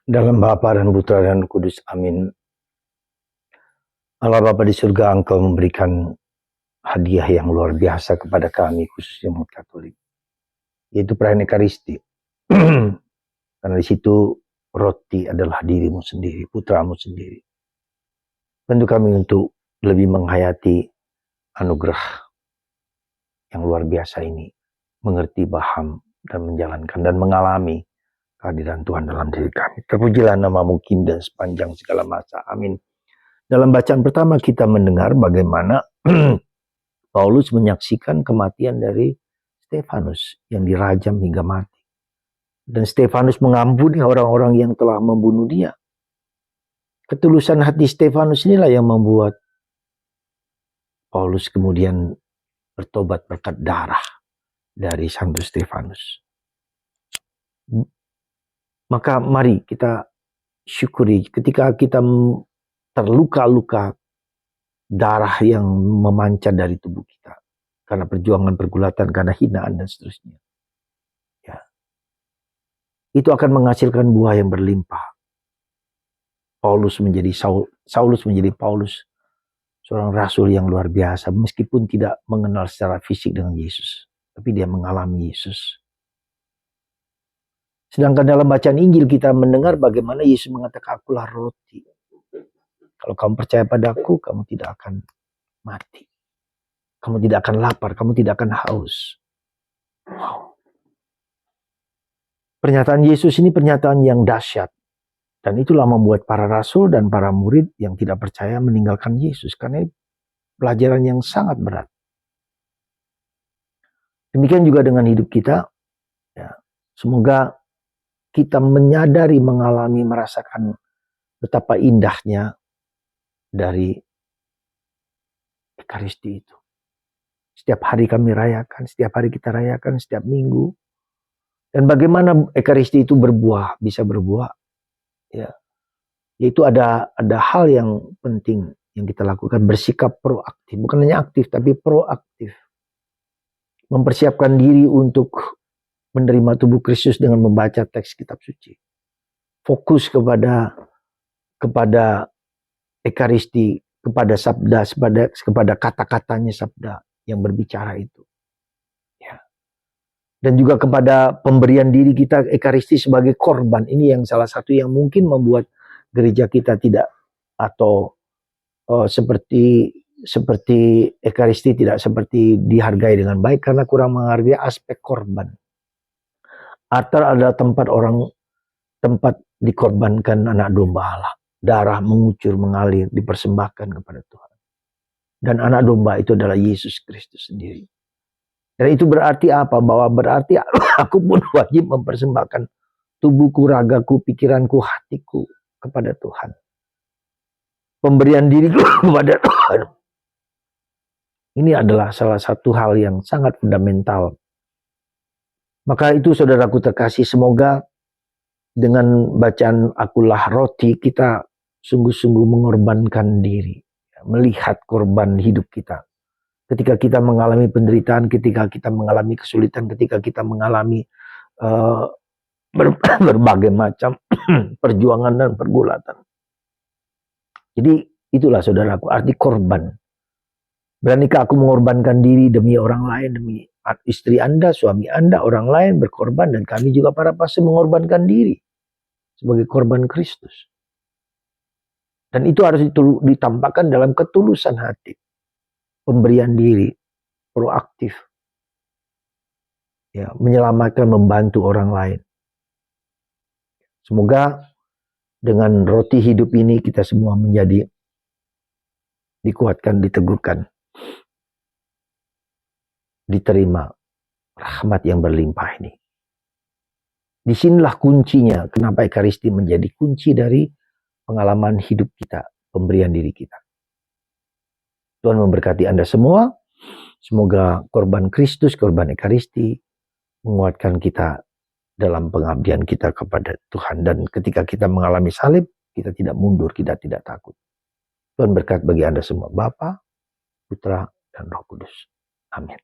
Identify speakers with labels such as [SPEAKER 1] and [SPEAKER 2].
[SPEAKER 1] Dalam Bapa dan Putra dan Kudus, amin. Allah Bapa di surga, Engkau memberikan hadiah yang luar biasa kepada kami, khususnya umat Katolik, yaitu perayaan Ekaristi. Karena di situ roti adalah dirimu sendiri, putramu sendiri. Tentu kami untuk lebih menghayati anugerah yang luar biasa ini, mengerti, paham, dan menjalankan dan mengalami kehadiran Tuhan dalam diri kami. Terpujilah nama-Mu dan sepanjang segala masa. Amin. Dalam bacaan pertama kita mendengar bagaimana Paulus menyaksikan kematian dari Stefanus yang dirajam hingga mati. Dan Stefanus mengampuni orang-orang yang telah membunuh dia. Ketulusan hati Stefanus inilah yang membuat Paulus kemudian bertobat berkat darah dari Santo Stefanus. Maka mari kita syukuri ketika kita terluka-luka, darah yang memancar dari tubuh kita karena perjuangan, pergulatan, karena hinaan dan seterusnya. Ya. Itu akan menghasilkan buah yang berlimpah. Saulus menjadi Paulus, seorang rasul yang luar biasa, meskipun tidak mengenal secara fisik dengan Yesus, tapi dia mengalami Yesus. Sedangkan dalam bacaan Injil kita mendengar bagaimana Yesus mengatakan, "Akulah roti. Kalau kamu percaya padaku, kamu tidak akan mati. Kamu tidak akan lapar, kamu tidak akan haus." Wow. Pernyataan Yesus ini pernyataan yang dahsyat. Dan itulah membuat para rasul dan para murid yang tidak percaya meninggalkan Yesus. Karena ini pelajaran yang sangat berat. Demikian juga dengan hidup kita. Ya, semoga kita menyadari, mengalami, merasakan betapa indahnya dari Ekaristi itu. Setiap hari kami rayakan, setiap hari kita rayakan, setiap minggu. Dan bagaimana Ekaristi itu berbuah, bisa berbuah. Ya, yaitu ada hal yang penting yang kita lakukan, bersikap proaktif, bukan hanya aktif tapi proaktif, mempersiapkan diri untuk menerima tubuh Kristus dengan membaca teks kitab suci, fokus kepada Ekaristi, kepada sabda, kepada kata-katanya sabda yang berbicara itu. Dan juga kepada pemberian diri kita Ekaristi sebagai korban. Ini yang salah satu yang mungkin membuat gereja kita tidak, atau seperti Ekaristi tidak seperti dihargai dengan baik karena kurang menghargai aspek korban. Altar adalah tempat dikorbankan anak domba Allah. Darah mengucur, mengalir, dipersembahkan kepada Tuhan. Dan anak domba itu adalah Yesus Kristus sendiri. Dan itu berarti apa? Bahwa berarti aku pun wajib mempersembahkan tubuhku, ragaku, pikiranku, hatiku kepada Tuhan. Pemberian diriku kepada Tuhan. Ini adalah salah satu hal yang sangat fundamental. Maka itu saudaraku terkasih, semoga dengan bacaan akulah roti kita sungguh-sungguh mengorbankan diri. Melihat korban hidup kita. Ketika kita mengalami penderitaan, ketika kita mengalami kesulitan, ketika kita mengalami berbagai macam perjuangan dan pergulatan. Jadi itulah saudaraku arti korban. Beranikah aku mengorbankan diri demi orang lain, demi istri Anda, suami Anda, orang lain berkorban, dan kami juga para pastor mengorbankan diri sebagai korban Kristus. Dan itu harus ditampakkan dalam ketulusan hati. Pemberian diri, proaktif, ya, menyelamatkan, membantu orang lain. Semoga dengan roti hidup ini kita semua menjadi dikuatkan, diteguhkan, diterima rahmat yang berlimpah ini. Disinilah kuncinya kenapa Ekaristi menjadi kunci dari pengalaman hidup kita, pemberian diri kita. Tuhan memberkati Anda semua. Semoga korban Kristus, korban Ekaristi menguatkan kita dalam pengabdian kita kepada Tuhan. Dan ketika kita mengalami salib, kita tidak mundur, kita tidak takut. Tuhan berkat bagi Anda semua, Bapa, Putra, dan Roh Kudus. Amin.